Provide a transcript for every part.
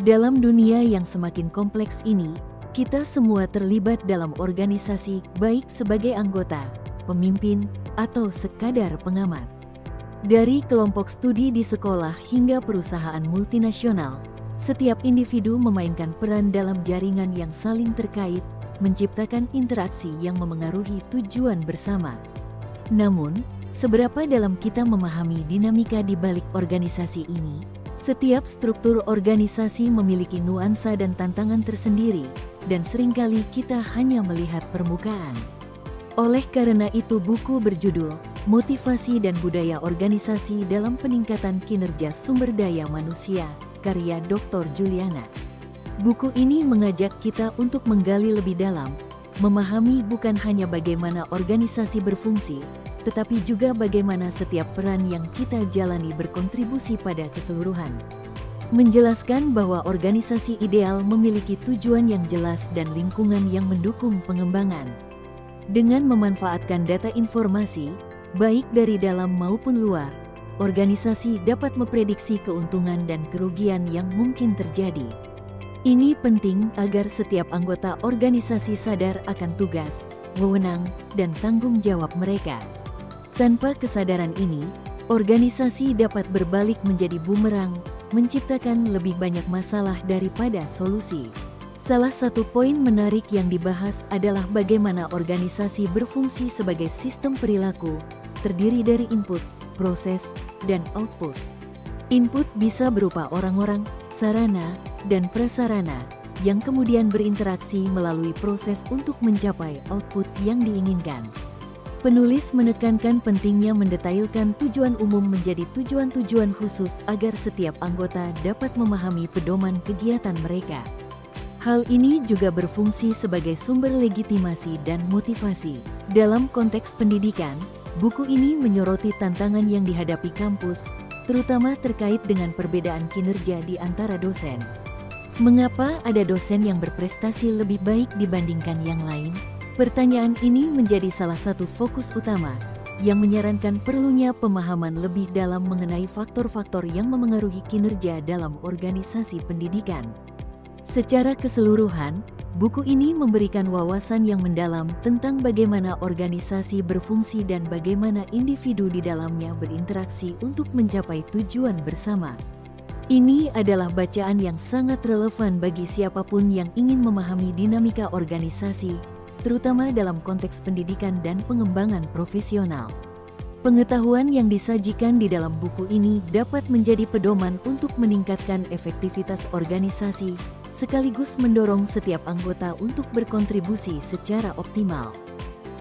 Dalam dunia yang semakin kompleks ini, kita semua terlibat dalam organisasi, baik sebagai anggota, pemimpin, atau sekadar pengamat. Dari kelompok studi di sekolah hingga perusahaan multinasional, setiap individu memainkan peran dalam jaringan yang saling terkait, menciptakan interaksi yang memengaruhi tujuan bersama. Namun, seberapa dalam kita memahami dinamika di balik organisasi ini? Setiap struktur organisasi memiliki nuansa dan tantangan tersendiri, dan seringkali kita hanya melihat permukaan. Oleh karena itu, buku berjudul Motivasi dan Budaya Organisasi dalam Peningkatan Kinerja Sumber Daya Manusia, karya Dr. Juliana. Buku ini mengajak kita untuk menggali lebih dalam, memahami bukan hanya bagaimana organisasi berfungsi, tetapi juga bagaimana setiap peran yang kita jalani berkontribusi pada keseluruhan. Menjelaskan bahwa organisasi ideal memiliki tujuan yang jelas dan lingkungan yang mendukung pengembangan. Dengan memanfaatkan data informasi, baik dari dalam maupun luar, organisasi dapat memprediksi keuntungan dan kerugian yang mungkin terjadi. Ini penting agar setiap anggota organisasi sadar akan tugas, wewenang, dan tanggung jawab mereka. Tanpa kesadaran ini, organisasi dapat berbalik menjadi bumerang, menciptakan lebih banyak masalah daripada solusi. Salah satu poin menarik yang dibahas adalah bagaimana organisasi berfungsi sebagai sistem perilaku, terdiri dari input, proses, dan output. Input bisa berupa orang-orang, sarana, dan prasarana, yang kemudian berinteraksi melalui proses untuk mencapai output yang diinginkan. Penulis menekankan pentingnya mendetailkan tujuan umum menjadi tujuan-tujuan khusus agar setiap anggota dapat memahami pedoman kegiatan mereka. Hal ini juga berfungsi sebagai sumber legitimasi dan motivasi. Dalam konteks pendidikan, buku ini menyoroti tantangan yang dihadapi kampus, terutama terkait dengan perbedaan kinerja di antara dosen. Mengapa ada dosen yang berprestasi lebih baik dibandingkan yang lain? Pertanyaan ini menjadi salah satu fokus utama yang menyarankan perlunya pemahaman lebih dalam mengenai faktor-faktor yang memengaruhi kinerja dalam organisasi pendidikan. Secara keseluruhan, buku ini memberikan wawasan yang mendalam tentang bagaimana organisasi berfungsi dan bagaimana individu di dalamnya berinteraksi untuk mencapai tujuan bersama. Ini adalah bacaan yang sangat relevan bagi siapapun yang ingin memahami dinamika organisasi, terutama dalam konteks pendidikan dan pengembangan profesional. Pengetahuan yang disajikan di dalam buku ini dapat menjadi pedoman untuk meningkatkan efektivitas organisasi, sekaligus mendorong setiap anggota untuk berkontribusi secara optimal.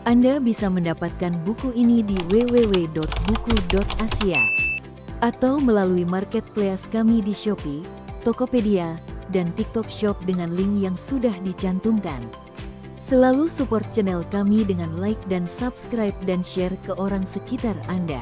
Anda bisa mendapatkan buku ini di www.buku.asia atau melalui marketplace kami di Shopee, Tokopedia, dan TikTok Shop dengan link yang sudah dicantumkan. Selalu support channel kami dengan like dan subscribe dan share ke orang sekitar Anda.